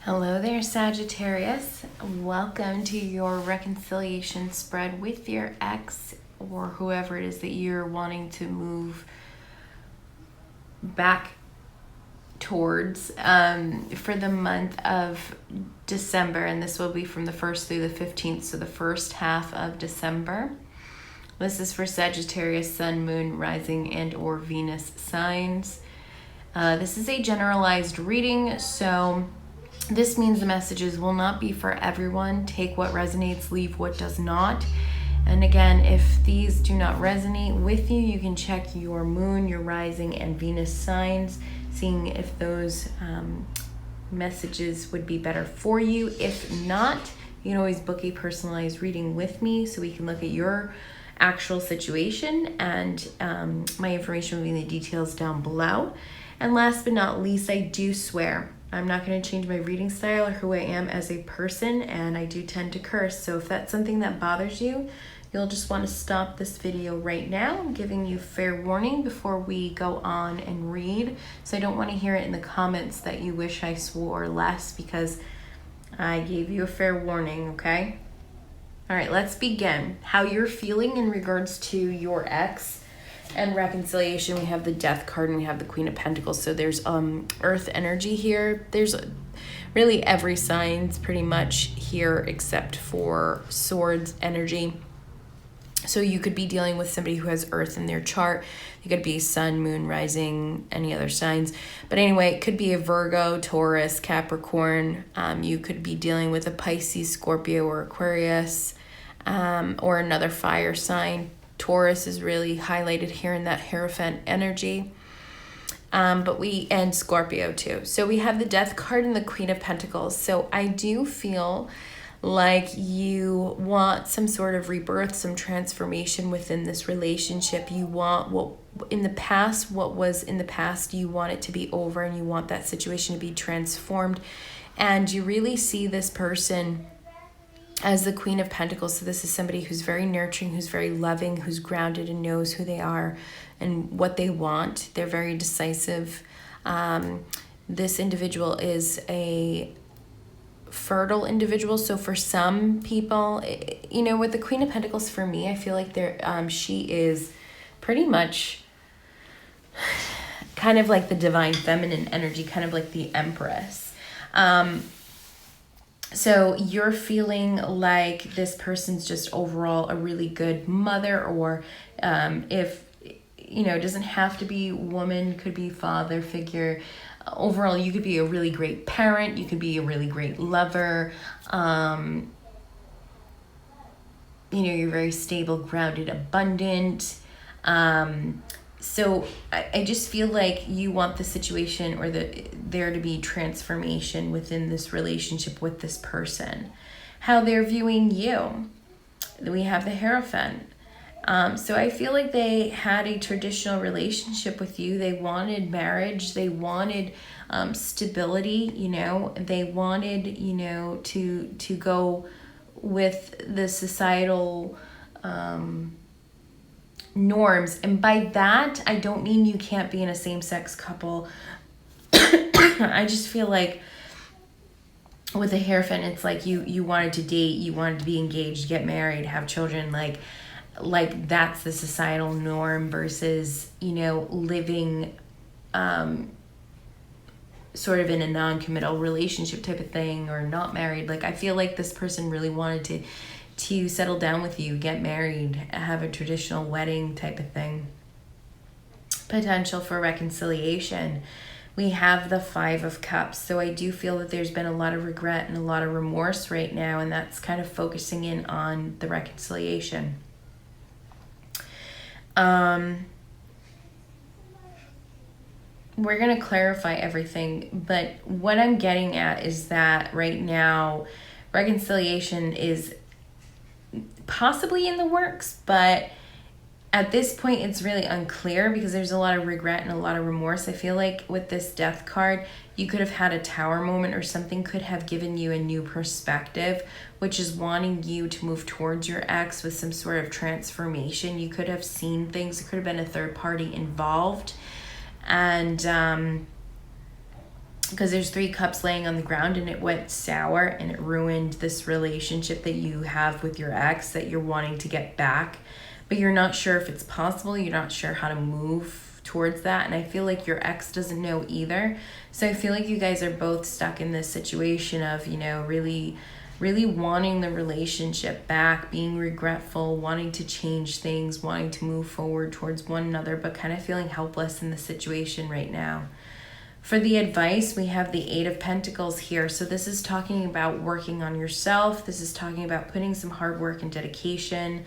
Hello there, Sagittarius. Welcome to your reconciliation spread with your ex or whoever it is that you're wanting to move back towards for the month of December. And this will be from the 1st through the 15th, so the first half of December. This is for Sagittarius, Sun, Moon, Rising, and or Venus signs. This is a generalized reading, so this means the messages will not be for everyone. Take what resonates, leave what does not. And again, if these do not resonate with you, you can check your moon, your rising, and Venus signs, seeing if those messages would be better for you. If not, you can always book a personalized reading with me so we can look at your actual situation, and my information will be in the details down below. And last but not least, I do swear I'm not going to change my reading style or who I am as a person, and I do tend to curse. So if that's something that bothers you, you'll just want to stop this video right now. I'm giving you fair warning before we go on and read. So I don't want to hear it in the comments that you wish I swore less, because I gave you a fair warning, okay? All right, let's begin. How you're feeling in regards to your ex and reconciliation. We have the Death card and we have the Queen of Pentacles. So there's earth energy here. There's really every sign's pretty much here except for swords energy. So you could be dealing with somebody who has earth in their chart. It could be sun, moon, rising, any other signs. But anyway, it could be a Virgo, Taurus, Capricorn. You could be dealing with a Pisces, Scorpio, or Aquarius, or another fire sign. Taurus is really highlighted here in that Hierophant energy. And Scorpio too. So we have the Death card and the Queen of Pentacles. So I do feel like you want some sort of rebirth, some transformation within this relationship. You want what was in the past, you want it to be over, and you want that situation to be transformed. And you really see this person as the Queen of Pentacles. So this is somebody who's very nurturing, who's very loving, who's grounded and knows who they are and what they want. They're very decisive. This individual is a fertile individual. So for some people, with the Queen of Pentacles, for me, I feel like she is pretty much kind of like the divine feminine energy, kind of like the Empress. So you're feeling like this person's just overall a really good mother, or if, it doesn't have to be woman, could be father figure. Overall, you could be a really great parent. You could be a really great lover. You're very stable, grounded, abundant. So I just feel like you want the situation or there to be transformation within this relationship with this person. How they're viewing you. We have the Hierophant. So I feel like they had a traditional relationship with you. They wanted marriage. They wanted stability, They wanted, to go with the societal norms. And by that, I don't mean you can't be in a same-sex couple. I just feel like with a Hierophant, it's like you wanted to date, you wanted to be engaged, get married, have children, like that's the societal norm versus, living sort of in a non-committal relationship type of thing, or not married. Like, I feel like this person really wanted to settle down with you, get married, have a traditional wedding type of thing. Potential for reconciliation. We have the Five of Cups. So I do feel that there's been a lot of regret and a lot of remorse right now, and that's kind of focusing in on the reconciliation. We're going to clarify everything, but what I'm getting at is that right now, reconciliation is possibly in the works, but at this point it's really unclear because there's a lot of regret and a lot of remorse. I feel like with this Death card, you could have had a Tower moment, or something could have given you a new perspective, which is wanting you to move towards your ex with some sort of transformation. You could have seen things. It could have been a third party involved. And because there's 3 cups laying on the ground, and it went sour and it ruined this relationship that you have with your ex that you're wanting to get back, but you're not sure if it's possible. You're not sure how to move towards that, and I feel like your ex doesn't know either. So I feel like you guys are both stuck in this situation of, you know, really wanting the relationship back, being regretful, wanting to change things, wanting to move forward towards one another, but kind of feeling helpless in the situation right now. For the advice, we have the 8 of Pentacles here. So this is talking about working on yourself. This is talking about putting some hard work and dedication.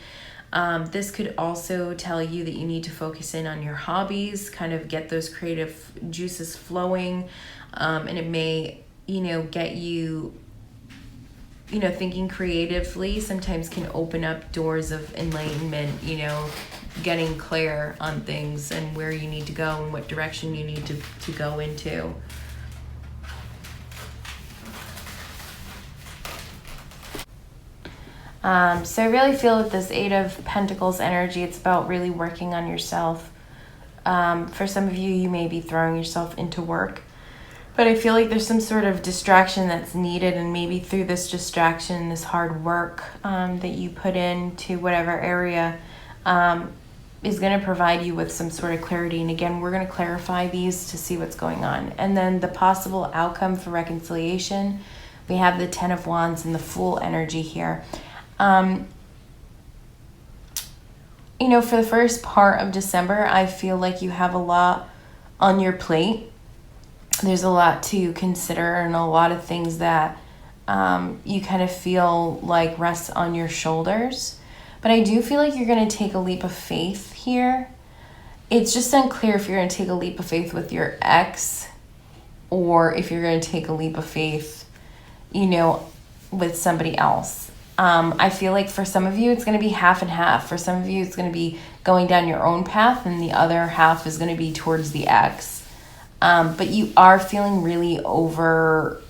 This could also tell you that you need to focus in on your hobbies, kind of get those creative juices flowing. And it may, you know, get you, you know, thinking creatively sometimes can open up doors of enlightenment, you know, getting clear on things and where you need to go and what direction you need to go into. So I really feel with this 8 of Pentacles energy, it's about really working on yourself. For some of you, you may be throwing yourself into work, but I feel like there's some sort of distraction that's needed, and maybe through this distraction, this hard work that you put into whatever area is going to provide you with some sort of clarity. And again, we're going to clarify these to see what's going on. And then the possible outcome for reconciliation, we have the 10 of Wands and the Fool energy here. You know, for the first part of December, I feel like you have a lot on your plate. There's a lot to consider and a lot of things that you kind of feel like rests on your shoulders. But I do feel like you're going to take a leap of faith here. It's just unclear if you're going to take a leap of faith with your ex or if you're going to take a leap of faith, you know, with somebody else. I feel like for some of you, it's going to be half and half. For some of you, it's going to be going down your own path, and the other half is going to be towards the ex. But you are feeling really over,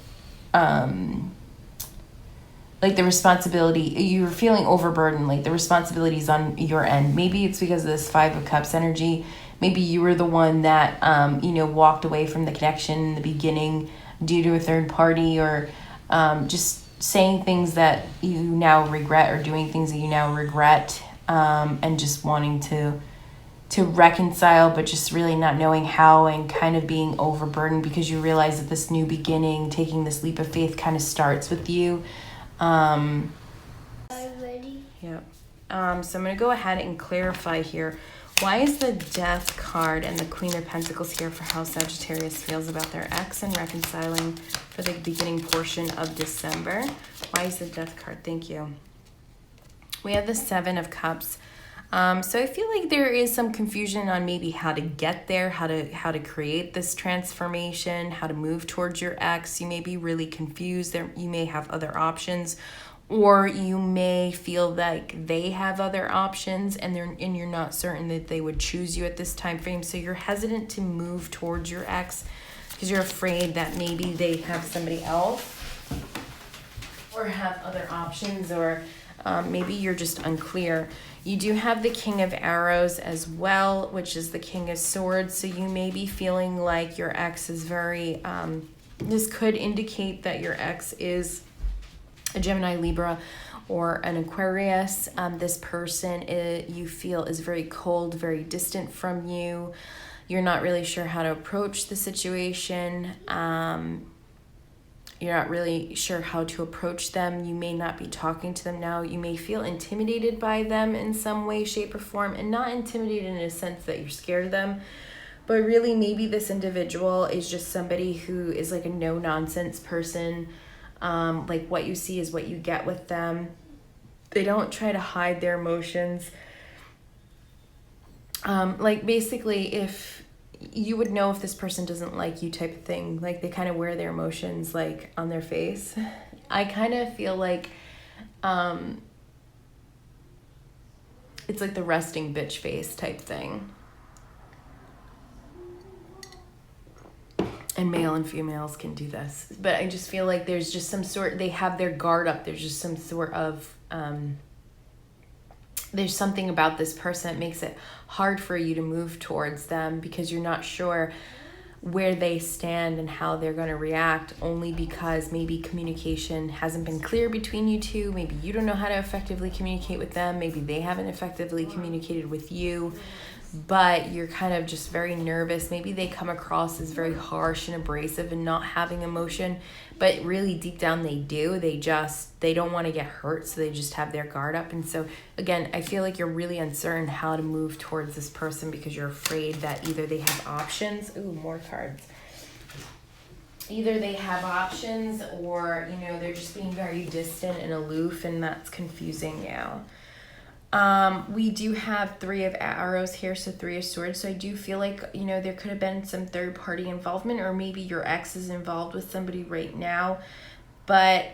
like the responsibility, you're feeling overburdened, like the responsibilities on your end. Maybe it's because of this 5 of Cups energy. Maybe you were the one that, you know, walked away from the connection in the beginning due to a third party, or just saying things that you now regret, or doing things that you now regret, and just wanting to reconcile, but just really not knowing how, and kind of being overburdened because you realize that this new beginning, taking this leap of faith, kind of starts with you. Ready? Yeah. So I'm going to go ahead and clarify here. Why is the Death card and the Queen of Pentacles here for how Sagittarius feels about their ex and reconciling for the beginning portion of December? Why is the Death card? Thank you. We have the 7 of Cups. So I feel like there is some confusion on maybe how to get there, how to create this transformation, how to move towards your ex. You may be really confused. You may have other options, or you may feel like they have other options and you're not certain that they would choose you at this time frame. So you're hesitant to move towards your ex because you're afraid that maybe they have somebody else or have other options, or maybe you're just unclear. You do have the King of Arrows as well, which is the King of Swords. So you may be feeling like your ex is very, this could indicate that your ex is a Gemini, Libra, or an Aquarius. This person you feel is very cold, very distant from you. You're not really sure how to approach the situation. You're not really sure how to approach them. You may not be talking to them now. You may feel intimidated by them in some way, shape, or form, and not intimidated in a sense that you're scared of them, but really maybe this individual is just somebody who is like a no-nonsense person. Like what you see is what you get with them. They don't try to hide their emotions. Like basically if you would know if this person doesn't like you type of thing, like they kind of wear their emotions like on their face. I kind of feel like it's like the resting bitch face type thing. And male and females can do this. But I just feel like there's just some sort, they have their guard up. There's just some sort of, there's something about this person that makes it hard for you to move towards them because you're not sure where they stand and how they're going to react, only because maybe communication hasn't been clear between you two. Maybe you don't know how to effectively communicate with them. Maybe they haven't effectively communicated with you, but you're kind of just very nervous. Maybe they come across as very harsh and abrasive and not having emotion, but really deep down they do. They don't want to get hurt, so they just have their guard up. And so again, I feel like you're really uncertain how to move towards this person because you're afraid that either they have options. Ooh, more cards. Either they have options, or they're just being very distant and aloof, and that's confusing you. We do have 3 of arrows here, so 3 of swords. So I do feel like, there could have been some third party involvement, or maybe your ex is involved with somebody right now. But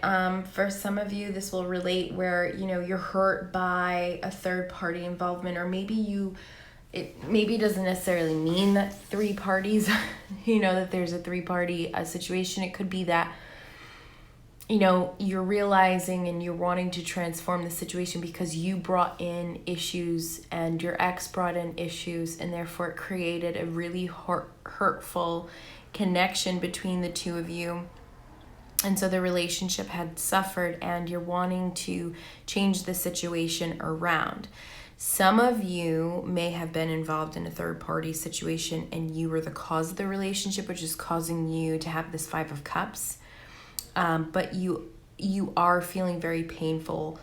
for some of you, this will relate where, you're hurt by a third party involvement, or maybe it maybe doesn't necessarily mean that 3 parties, that there's a 3-party situation. It could be that, you're realizing and you're wanting to transform the situation because you brought in issues and your ex brought in issues, and therefore it created a really hurtful connection between the two of you. And so the relationship had suffered, and you're wanting to change the situation around. Some of you may have been involved in a third-party situation, and you were the cause of the relationship, which is causing you to have this 5 of Cups. But you are feeling very painful.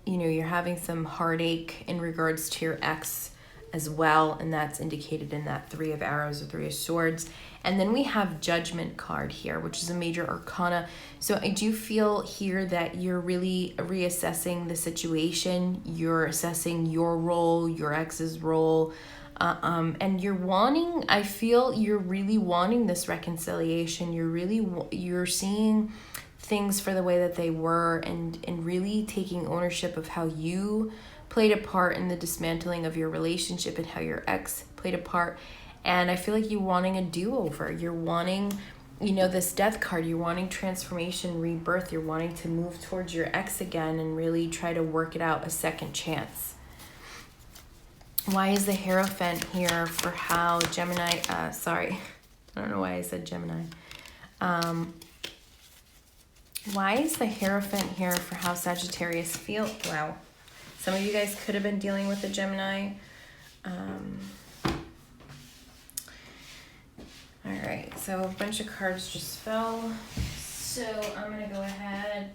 You're having some heartache in regards to your ex as well, and that's indicated in that 3 of arrows or 3 of swords. And then we have Judgment card here, which is a major arcana. So I do feel here that you're really reassessing the situation. You're assessing your role, your ex's role, and I feel you're really wanting this reconciliation. You're seeing things for the way that they were, and really taking ownership of how you played a part in the dismantling of your relationship and how your ex played a part. And I feel like you're wanting a do-over. You're wanting, this Death card, you're wanting transformation, rebirth. You're wanting to move towards your ex again and really try to work it out, a second chance. Why is the Hierophant here for how Gemini, I don't know why I said Gemini. Why is the Hierophant here for how Sagittarius feel? Wow. Some of you guys could have been dealing with a Gemini. All right, so a bunch of cards just fell. So I'm going to go ahead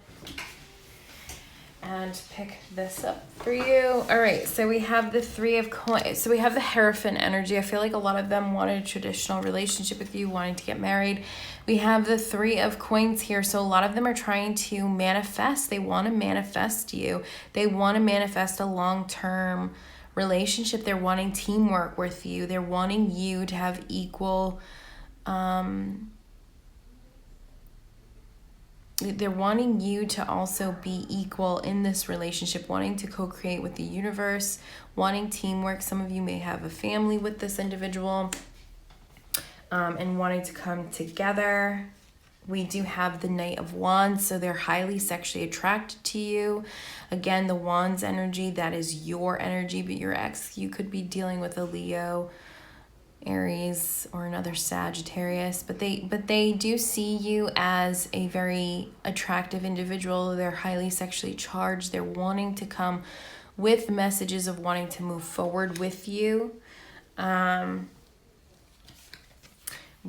and pick this up for you. All right, so we have the 3 of coins. So we have the Hierophant energy. I feel like a lot of them wanted a traditional relationship with you, wanting to get married. We have the 3 of coins here. So a lot of them are trying to manifest. They want to manifest you. They want to manifest a long-term relationship. They're wanting teamwork with you. They're wanting you to have equal... they're wanting you to also be equal in this relationship, wanting to co-create with the universe, wanting teamwork. Some of you may have a family with this individual, and wanting to come together. We do have the Knight of Wands, so they're highly sexually attracted to you. Again, the Wands energy, that is your energy, but your ex, you could be dealing with a Leo, Aries, or another Sagittarius, but they do see you as a very attractive individual. They're highly sexually charged. They're wanting to come with messages of wanting to move forward with you.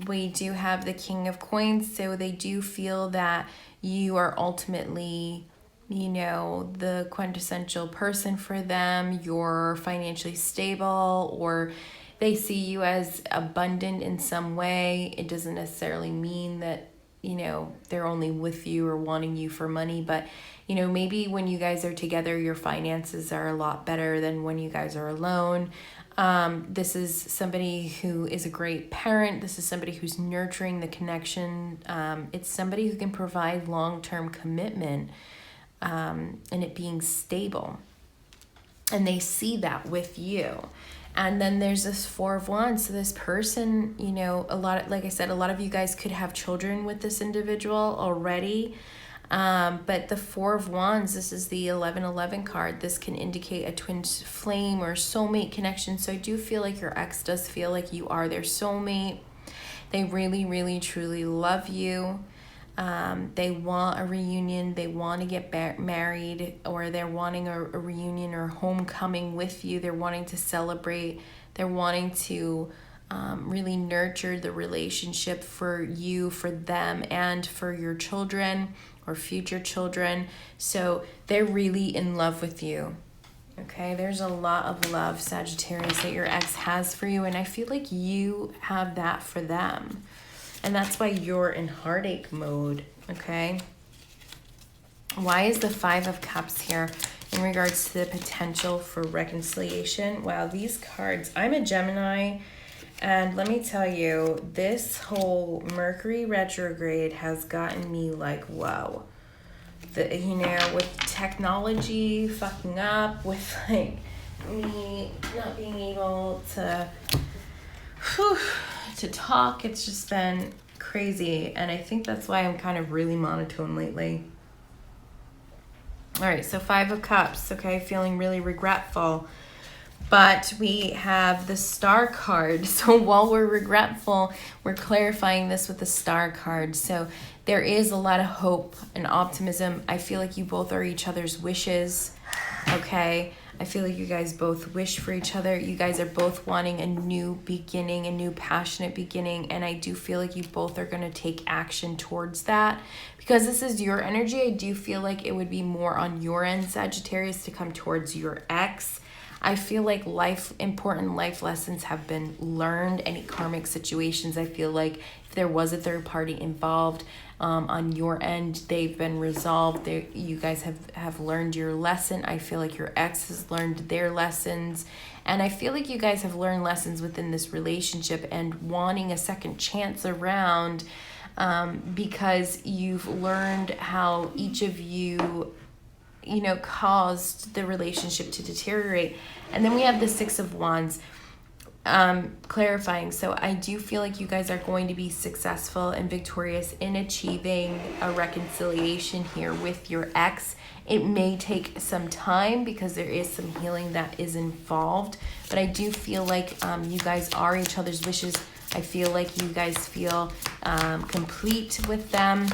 We do have the King of Coins, so they do feel that you are ultimately, the quintessential person for them. You're financially stable, or they see you as abundant in some way. It doesn't necessarily mean that, they're only with you or wanting you for money, but, maybe when you guys are together, your finances are a lot better than when you guys are alone. This is somebody who is a great parent. This is somebody who's nurturing the connection. It's somebody who can provide long-term commitment, and it being stable. And they see that with you. And then there's this 4 of Wands. So this person, like I said, a lot of you guys could have children with this individual already. But the Four of Wands, this is the 1111 card. This can indicate a twin flame or soulmate connection. So I do feel like your ex does feel like you are their soulmate. They really, really, truly love you. They want a reunion. They want to get married, or they're wanting a reunion or homecoming with you. They're wanting to celebrate. They're wanting to really nurture the relationship for you, for them, and for your children or future children. So they're really in love with you. Okay, there's a lot of love, Sagittarius, that your ex has for you, and I feel like you have that for them. And that's why you're in heartache mode, okay? Why is the Five of Cups here in regards to the potential for reconciliation? Wow, these cards, I'm a Gemini, and let me tell you, this whole Mercury retrograde has gotten me like, whoa. You know, with technology fucking up, with like me not being able to talk, it's just been crazy. And I think that's why I'm kind of really monotone lately. All right, so Five of Cups, okay, feeling really regretful. But we have the Star card. So while we're regretful, we're clarifying this with the Star card. So there is a lot of hope and optimism. I feel like you both are each other's wishes, okay? I feel like you guys both wish for each other. You guys are both wanting a new beginning, a new passionate beginning. And I do feel like you both are going to take action towards that. Because this is your energy, I do feel like it would be more on your end, Sagittarius, to come towards your ex. I feel like important life lessons have been learned. Any karmic situations, I feel like if there was a third party involved on your end, they've been resolved. You guys have learned your lesson. I feel like your ex has learned their lessons. And I feel like you guys have learned lessons within this relationship and wanting a second chance around because you've learned how each of you caused the relationship to deteriorate. And then we have the Six of Wands, clarifying. So I do feel like you guys are going to be successful and victorious in achieving a reconciliation here with your ex. It may take some time because there is some healing that is involved, but I do feel like you guys are each other's wishes. I feel like you guys feel complete with them.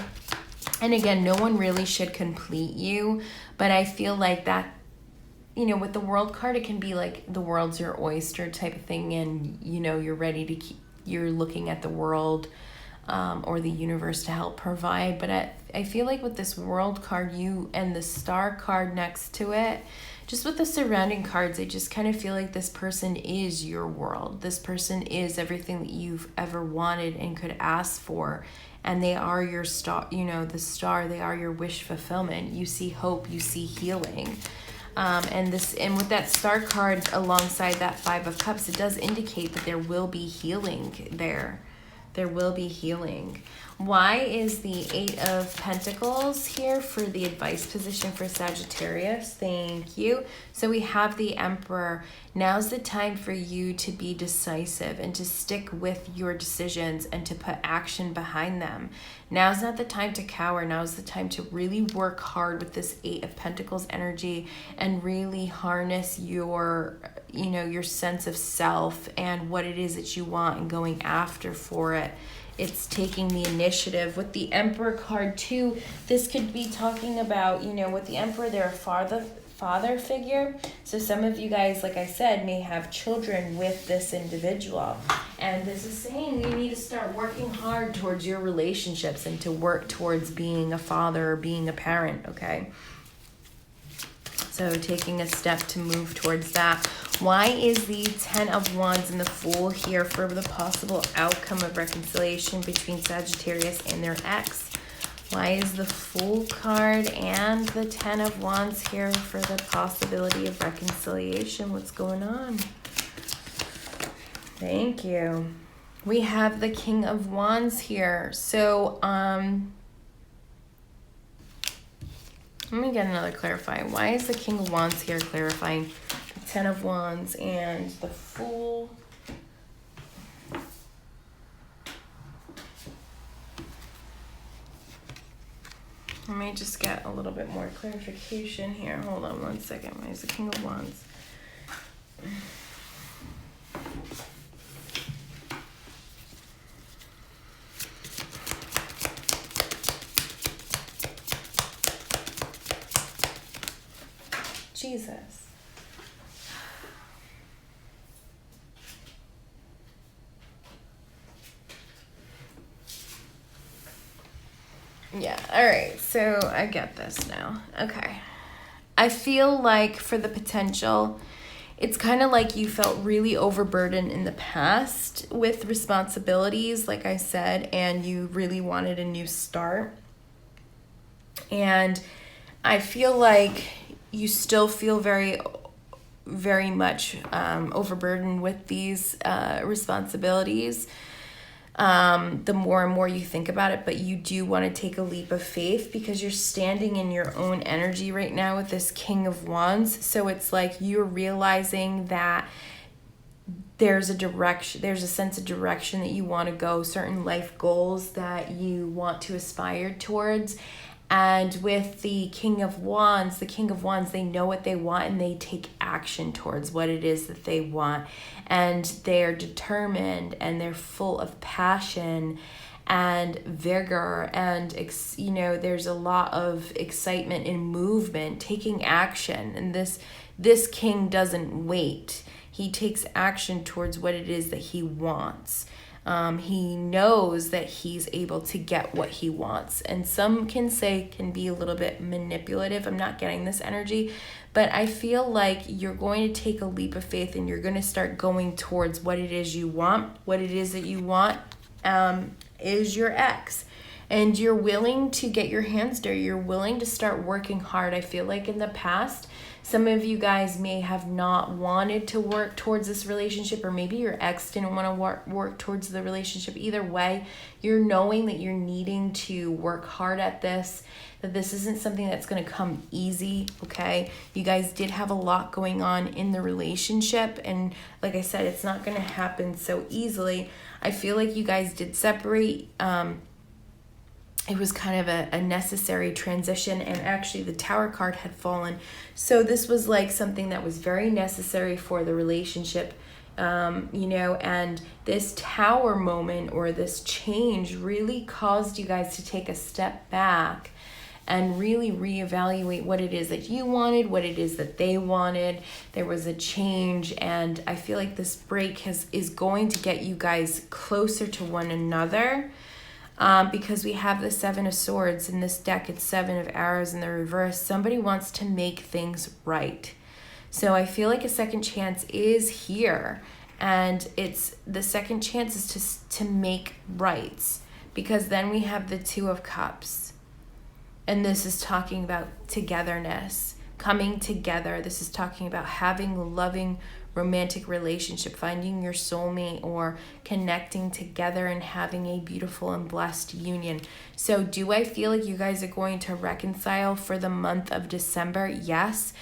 And again, no one really should complete you, but I feel like that, with the World card, it can be like the world's your oyster type of thing, and you're ready to you're looking at the world or the universe to help provide. But I feel like with this World card, you and the Star card next to it, just with the surrounding cards, I just kind of feel like this person is your world. This person is everything that you've ever wanted and could ask for. And they are your star, the star, they are your wish fulfillment. You see hope, you see healing. And with that Star card alongside that Five of Cups, it does indicate that there will be healing there. There will be healing. Why is the Eight of Pentacles here for the advice position for Sagittarius? Thank you. So we have the Emperor. Now's the time for you to be decisive and to stick with your decisions and to put action behind them. Now's not the time to cower. Now's the time to really work hard with this Eight of Pentacles energy and really harness your sense of self and what it is that you want and going after for it. It's taking the initiative. With the Emperor card too, this could be talking about, with the Emperor, they're a father figure. So some of you guys, like I said, may have children with this individual. And this is saying you need to start working hard towards your relationships and to work towards being a father or being a parent, okay? So taking a step to move towards that. Why is the Ten of Wands and the Fool here for the possible outcome of reconciliation between Sagittarius and their ex? Why is the Fool card and the Ten of Wands here for the possibility of reconciliation? What's going on? Thank you. We have the King of Wands here. So, let me get another clarifying. Why is the King of Wands here clarifying the Ten of Wands and the Fool? Let me just get a little bit more clarification here. Hold on one second. Where's the King of Wands? Jesus. Yeah, all right, so I get this now. Okay. I feel like for the potential, it's kind of like you felt really overburdened in the past with responsibilities, like I said, and you really wanted a new start. And I feel like you still feel very, very much overburdened with these responsibilities. The more and more you think about it, but you do want to take a leap of faith because you're standing in your own energy right now with this King of Wands. So it's like you're realizing that there's a direction, there's a sense of direction that you want to go, certain life goals that you want to aspire towards. And with the King of Wands, they know what they want and they take action towards what it is that they want. And they're determined and they're full of passion and vigor. And, there's a lot of excitement and movement, taking action. And this king doesn't wait. He takes action towards what it is that he wants. He knows that he's able to get what he wants. And some can be a little bit manipulative. I'm not getting this energy, but I feel like you're going to take a leap of faith and you're going to start going towards what it is you want. What it is that you want is your ex. And you're willing to get your hands dirty. You're willing to start working hard. I feel like in the past, some of you guys may have not wanted to work towards this relationship, or maybe your ex didn't want to work towards the relationship. Either way, you're knowing that you're needing to work hard at this, that this isn't something that's going to come easy, okay? You guys did have a lot going on in the relationship, and like I said, it's not going to happen so easily. I feel like you guys did separate. It was kind of a necessary transition, and actually the Tower card had fallen. So this was like something that was very necessary for the relationship, and this Tower moment or this change really caused you guys to take a step back and really reevaluate what it is that you wanted, what it is that they wanted. There was a change, and I feel like this break is going to get you guys closer to one another. Because we have the Seven of Swords in this deck, it's Seven of Arrows in the reverse. Somebody wants to make things right. So I feel like a second chance is here, and it's the second chance is to make rights, because then we have the Two of Cups, and this is talking about togetherness, coming together. This is talking about having a loving romantic relationship, finding your soulmate, or connecting together and having a beautiful and blessed union. So do I feel like you guys are going to reconcile for the month of December? Yes.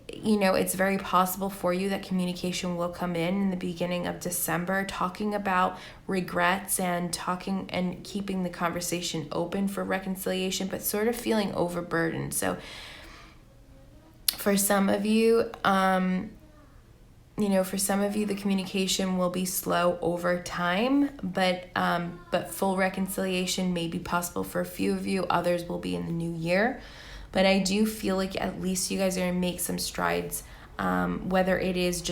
It's very possible for you that communication will come in the beginning of December, talking about regrets and talking and keeping the conversation open for reconciliation, but sort of feeling overburdened. So for some of you, the communication will be slow over time, but full reconciliation may be possible for a few of you. Others will be in the new year. But I do feel like at least you guys are gonna make some strides, whether it is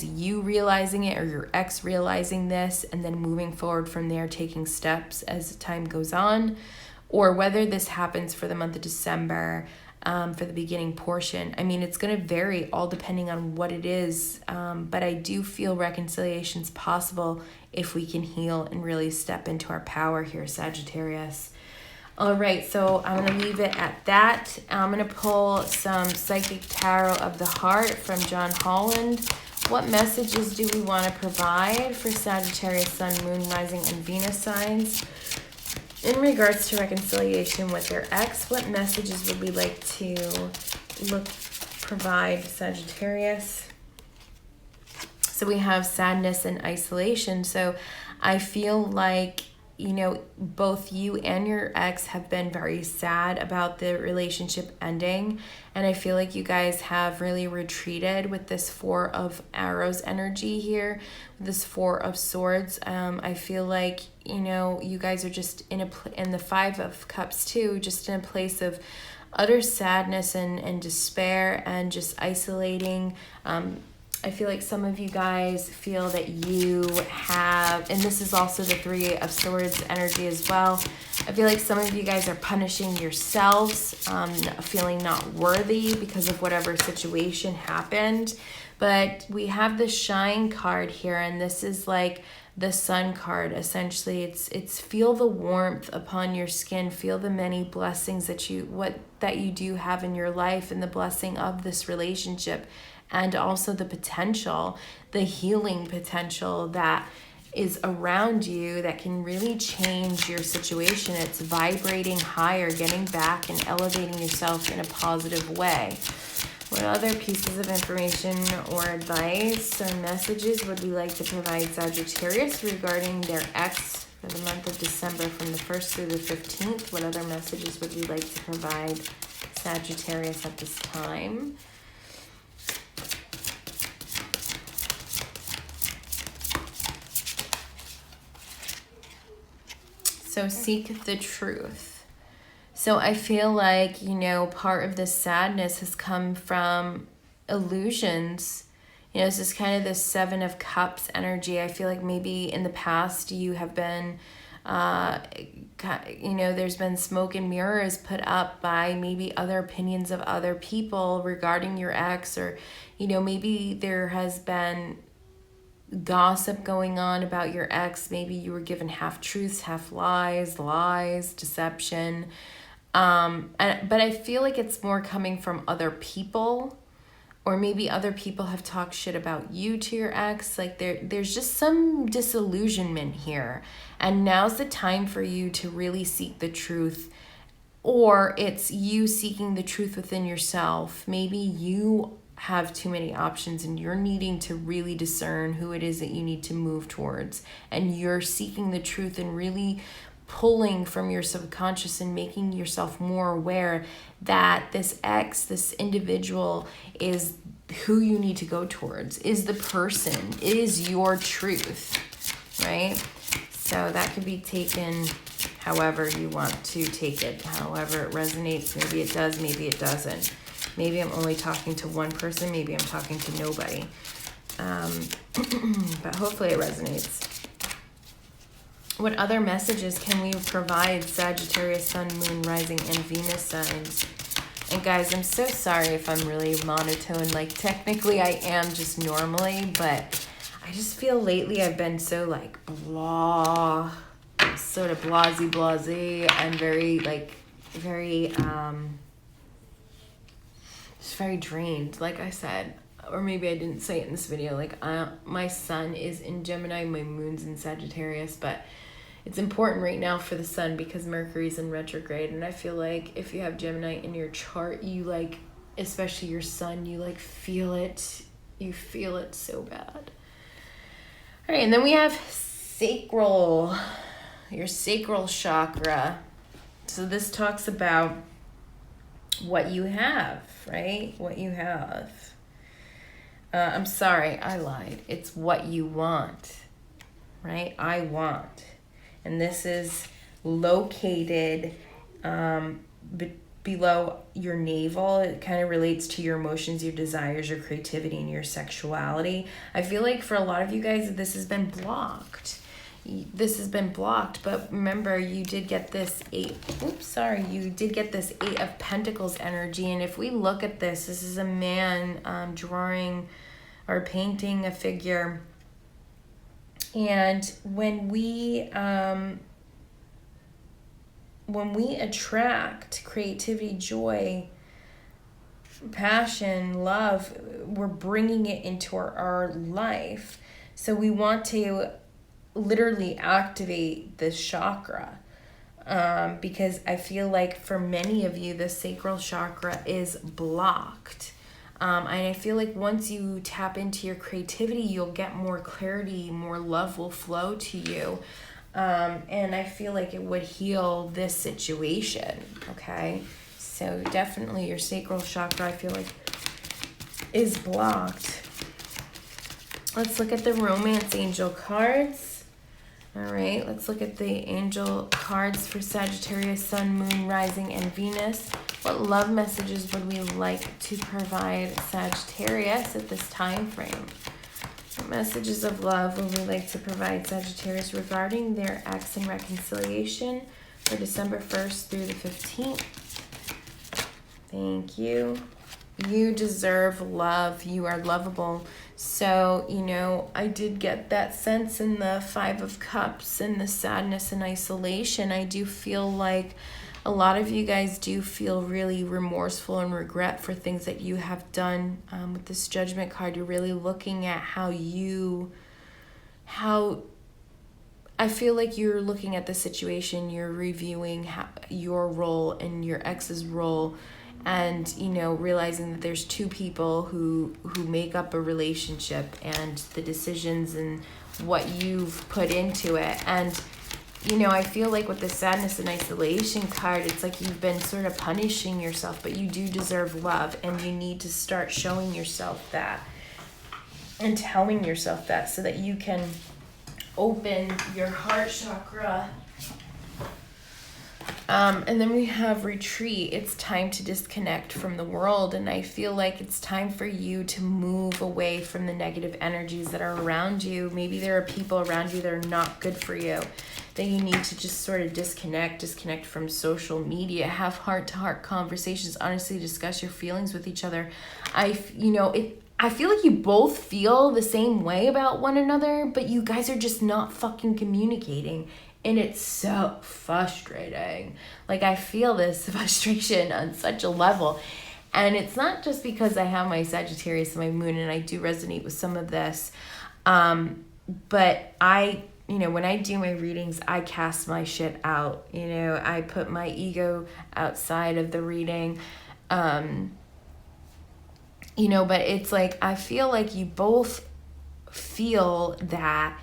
you realizing it or your ex realizing this and then moving forward from there, taking steps as time goes on, or whether this happens for the month of December. For the beginning portion. I mean, it's going to vary all depending on what it is, but I do feel reconciliation's possible if we can heal and really step into our power here, Sagittarius. All right, so I'm going to leave it at that. I'm going to pull some Psychic Tarot of the Heart from John Holland. What messages do we want to provide for Sagittarius, Sun, Moon, Rising, and Venus signs? In regards to reconciliation with their ex, what messages would we like to provide Sagittarius? So we have sadness and isolation. So I feel like you know, both you and your ex have been very sad about the relationship ending. And I feel like you guys have really retreated with this Four of Arrows energy here, this Four of Swords. I feel like, you know, you guys are just in the Five of Cups too, just in a place of utter sadness and despair and just isolating. I feel like some of you guys feel that you have, and this is also the Three of Swords energy as well. I feel like some of you guys are punishing yourselves, feeling not worthy because of whatever situation happened. But we have the Shine card here, and this is like the Sun card. Essentially, it's feel the warmth upon your skin, feel the many blessings that you do have in your life, and the blessing of this relationship. And also the potential, the healing potential that is around you that can really change your situation. It's vibrating higher, getting back and elevating yourself in a positive way. What other pieces of information or advice or messages would we like to provide Sagittarius regarding their ex for the month of December from the 1st through the 15th? What other messages would we like to provide Sagittarius at this time? So seek the truth. So I feel like, you know, part of this sadness has come from illusions. You know, this is kind of the Seven of Cups energy. I feel like maybe in the past you have been, you know, there's been smoke and mirrors put up by maybe other opinions of other people regarding your ex, or, you know, maybe there has been gossip going on about your ex. Maybe you were given half truths, half lies, deception. But I feel like it's more coming from other people, or maybe other people have talked shit about you to your ex. Like there's just some disillusionment here. And now's the time for you to really seek the truth, or it's you seeking the truth within yourself. Maybe you have too many options and you're needing to really discern who it is that you need to move towards, and you're seeking the truth and really pulling from your subconscious and making yourself more aware that this ex, this individual, is who you need to go towards, is the person, is your truth, right? So that could be taken however you want to take it, however it resonates. Maybe it does, maybe it doesn't. Maybe I'm only talking to one person. Maybe I'm talking to nobody. But hopefully it resonates. What other messages can we provide Sagittarius, Sun, Moon, Rising, and Venus signs? And guys, I'm so sorry if I'm really monotone. Like, technically I am just normally, but I just feel lately I've been so like blah, sort of blasey, and very very drained, like I said, or maybe I didn't say it in this video. Like my sun is in Gemini, my moon's in Sagittarius, but it's important right now for the sun because Mercury's in retrograde, and I feel like if you have Gemini in your chart, you like, especially your sun, you like feel it so bad. All right, and then we have sacral, your sacral chakra. So this talks about what you have, right? What you have. I'm sorry, I lied. It's what you want, right? I want. And this is located below your navel. It kind of relates to your emotions, your desires, your creativity, and your sexuality. I feel like for a lot of you guys, this has been blocked. But remember, you did get this Eight of Pentacles energy. And if we look at this is a man drawing or painting a figure. And when we attract creativity, joy, passion, love, we're bringing it into our life. So we want to literally activate this chakra, because I feel like for many of you the sacral chakra is blocked, and I feel like once you tap into your creativity, you'll get more clarity, more love will flow to you. And I feel like it would heal this situation, okay? So definitely your sacral chakra, I feel like, is blocked. Let's look at the romance angel cards. All right, let's look at the angel cards for Sagittarius, Sun, Moon, Rising, and Venus. What love messages would we like to provide Sagittarius at this time frame? What messages of love would we like to provide Sagittarius regarding their ex and reconciliation for December 1st through the 15th? Thank you. You deserve love. You are lovable. So, you know, I did get that sense in the Five of Cups and the sadness and isolation. I do feel like a lot of you guys do feel really remorseful and regret for things that you have done. With this Judgment card, you're really looking at how I feel like you're looking at the situation, you're reviewing your role and your ex's role, and, you know, realizing that there's two people who make up a relationship, and the decisions and what you've put into it. And, you know, I feel like with the sadness and isolation card, it's like you've been sort of punishing yourself, but you do deserve love, and you need to start showing yourself that and telling yourself that so that you can open your heart chakra. And then we have retreat. It's time to disconnect from the world. And I feel like it's time for you to move away from the negative energies that are around you. Maybe there are people around you that are not good for you, that you need to just sort of disconnect from social media, have heart-to-heart conversations, honestly discuss your feelings with each other. I feel like you both feel the same way about one another, but you guys are just not fucking communicating. And it's so frustrating. Like, I feel this frustration on such a level. And it's not just because I have my Sagittarius and my moon, and I do resonate with some of this. But when I do my readings, I cast my shit out. You know, I put my ego outside of the reading. But it's like, I feel like you both feel that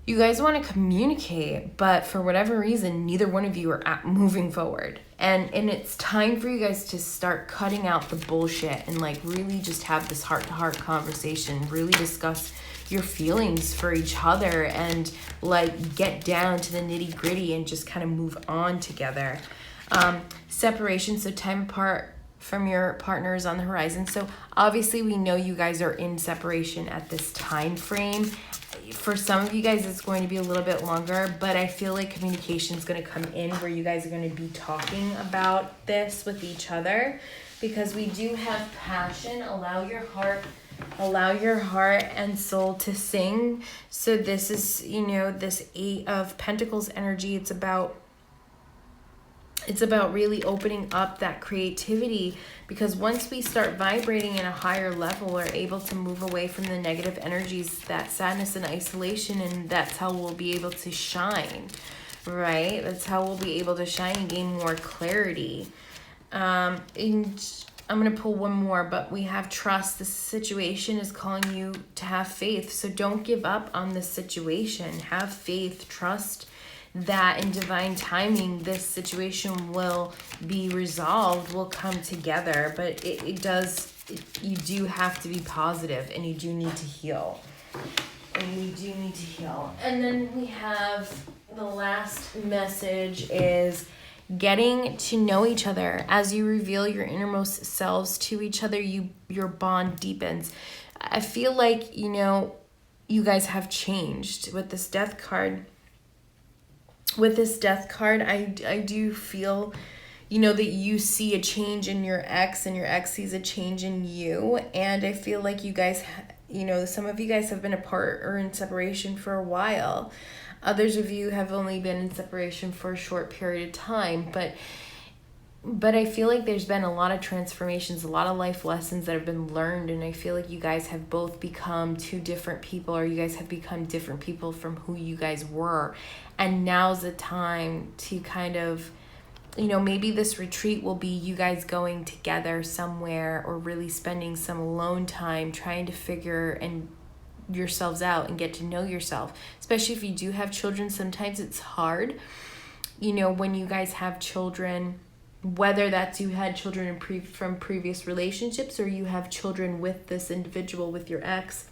you guys want to communicate, but for whatever reason, neither one of you are moving forward. And it's time for you guys to start cutting out the bullshit and like really just have this heart-to-heart conversation, really discuss your feelings for each other, and like get down to the nitty-gritty and just kind of move on together. Separation, so time apart from your partners on the horizon. So obviously we know you guys are in separation at this time frame. For some of you guys, it's going to be a little bit longer, but I feel like communication is going to come in where you guys are going to be talking about this with each other, because we do have passion. Allow your heart and soul to sing. So this is, this Eight of Pentacles energy. It's about really opening up that creativity, because once we start vibrating in a higher level, we're able to move away from the negative energies, that sadness and isolation, and that's how we'll be able to shine, right? That's how we'll be able to shine and gain more clarity. And I'm going to pull one more, but we have trust. This situation is calling you to have faith, so don't give up on this situation. Have faith, trust that in divine timing, this situation will be resolved, will come together. But you do have to be positive, and you do need to heal. And then we have the last message is getting to know each other. As you reveal your innermost selves to each other, your bond deepens. I feel like, you guys have changed with this Death card. With this Death card, I do feel, that you see a change in your ex, and your ex sees a change in you. And I feel like you guys, some of you guys have been apart or in separation for a while. Others of you have only been in separation for a short period of time. But I feel like there's been a lot of transformations, a lot of life lessons that have been learned. And I feel like you guys have both become two different people, or you guys have become different people from who you guys were. And now's the time to kind of, maybe this retreat will be you guys going together somewhere, or really spending some alone time trying to figure and yourselves out and get to know yourself. Especially if you do have children, sometimes it's hard. You know, when you guys have children, whether that's you had children from previous relationships or you have children with this individual, with your ex,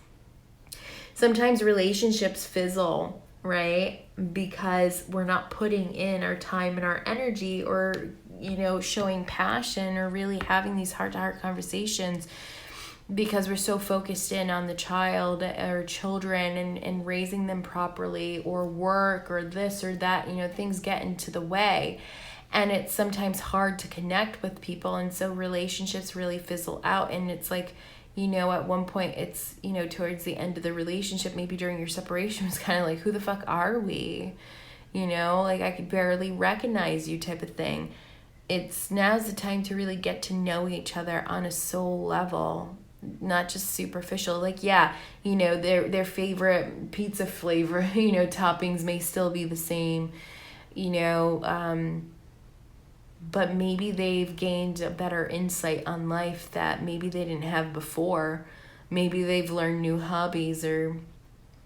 sometimes relationships fizzle, right? Because we're not putting in our time and our energy, or, you know, showing passion, or really having these heart-to-heart conversations, because we're so focused in on the child or children and raising them properly, or work or this or that. You know, things get into the way, and it's sometimes hard to connect with people, and so relationships really fizzle out. And it's like, you know, at one point it's, you know, towards the end of the relationship, maybe during your separation, it's kind of like, who the fuck are we? You know, like, I could barely recognize you type of thing. Now's the time to really get to know each other on a soul level, not just superficial. Like, yeah, you know, their favorite pizza flavor, you know, toppings may still be the same, you know, but maybe they've gained a better insight on life that maybe they didn't have before. Maybe they've learned new hobbies, or,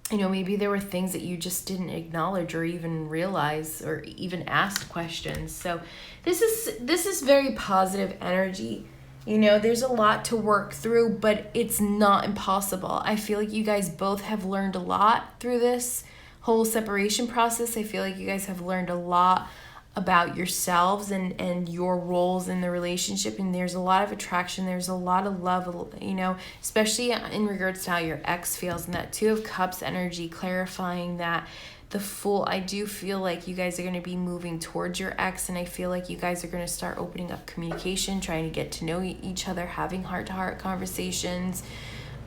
you know, maybe there were things that you just didn't acknowledge or even realize or even ask questions. So this is very positive energy. You know, there's a lot to work through, but it's not impossible. I feel like you guys both have learned a lot through this whole separation process. I feel like you guys have learned a lot about yourselves and your roles in the relationship, and there's a lot of attraction, there's a lot of love, you know, especially in regards to how your ex feels. And that Two of Cups energy, clarifying that the Fool, I do feel like you guys are going to be moving towards your ex, and I feel like you guys are going to start opening up communication, trying to get to know each other, having heart-to-heart conversations,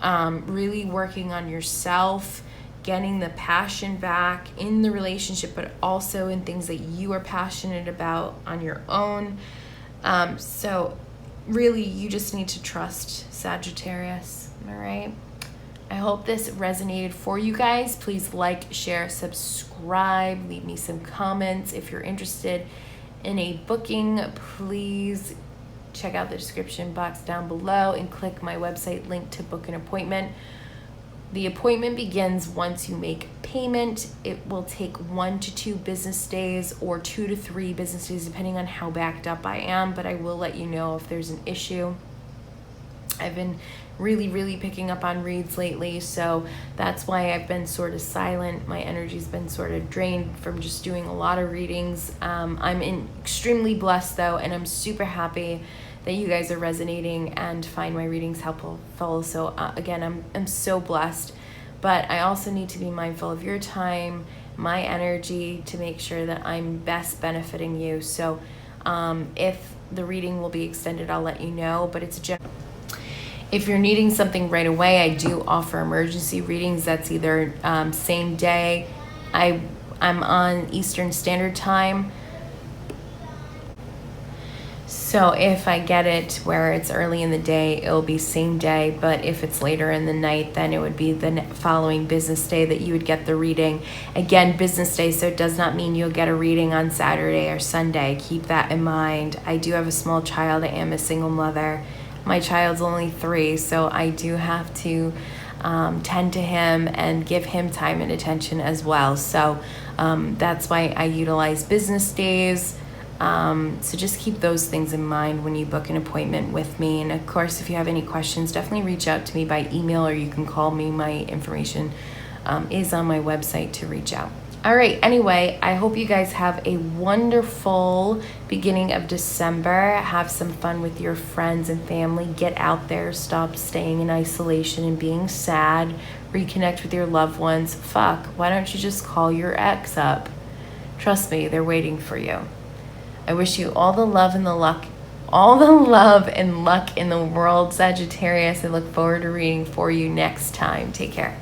really working on yourself, getting the passion back in the relationship, but also in things that you are passionate about on your own. So really, you just need to trust, Sagittarius. All right. I hope this resonated for you guys. Please like, share, subscribe, leave me some comments. If you're interested in a booking, please check out the description box down below and click my website link to book an appointment. The appointment begins once you make payment. It will take 1 to 2 business days, or 2 to 3 business days, depending on how backed up I am, but I will let you know if there's an issue. I've been really picking up on reads lately, so that's why I've been sort of silent. My energy's been sort of drained from just doing a lot of readings. I'm extremely blessed though, and I'm super happy that you guys are resonating and find my readings helpful. So again, I'm so blessed, but I also need to be mindful of your time, my energy, to make sure that I'm best benefiting you. So if the reading will be extended, I'll let you know, but it's a general. If you're needing something right away, I do offer emergency readings. That's either same day. I'm on Eastern Standard Time. So if I get it where it's early in the day, it'll be same day. But if it's later in the night, then it would be the following business day that you would get the reading. Again, business day, so it does not mean you'll get a reading on Saturday or Sunday. Keep that in mind. I do have a small child. I am a single mother. My child's only 3, so I do have to tend to him and give him time and attention as well. So that's why I utilize business days. So just keep those things in mind when you book an appointment with me. And of course, if you have any questions, definitely reach out to me by email, or you can call me. My information is on my website to reach out. All right, anyway, I hope you guys have a wonderful beginning of December. Have some fun with your friends and family. Get out there, stop staying in isolation and being sad. Reconnect with your loved ones. Fuck, why don't you just call your ex up? Trust me, they're waiting for you. I wish you all the love and the luck, all the love and luck in the world, Sagittarius. I look forward to reading for you next time. Take care.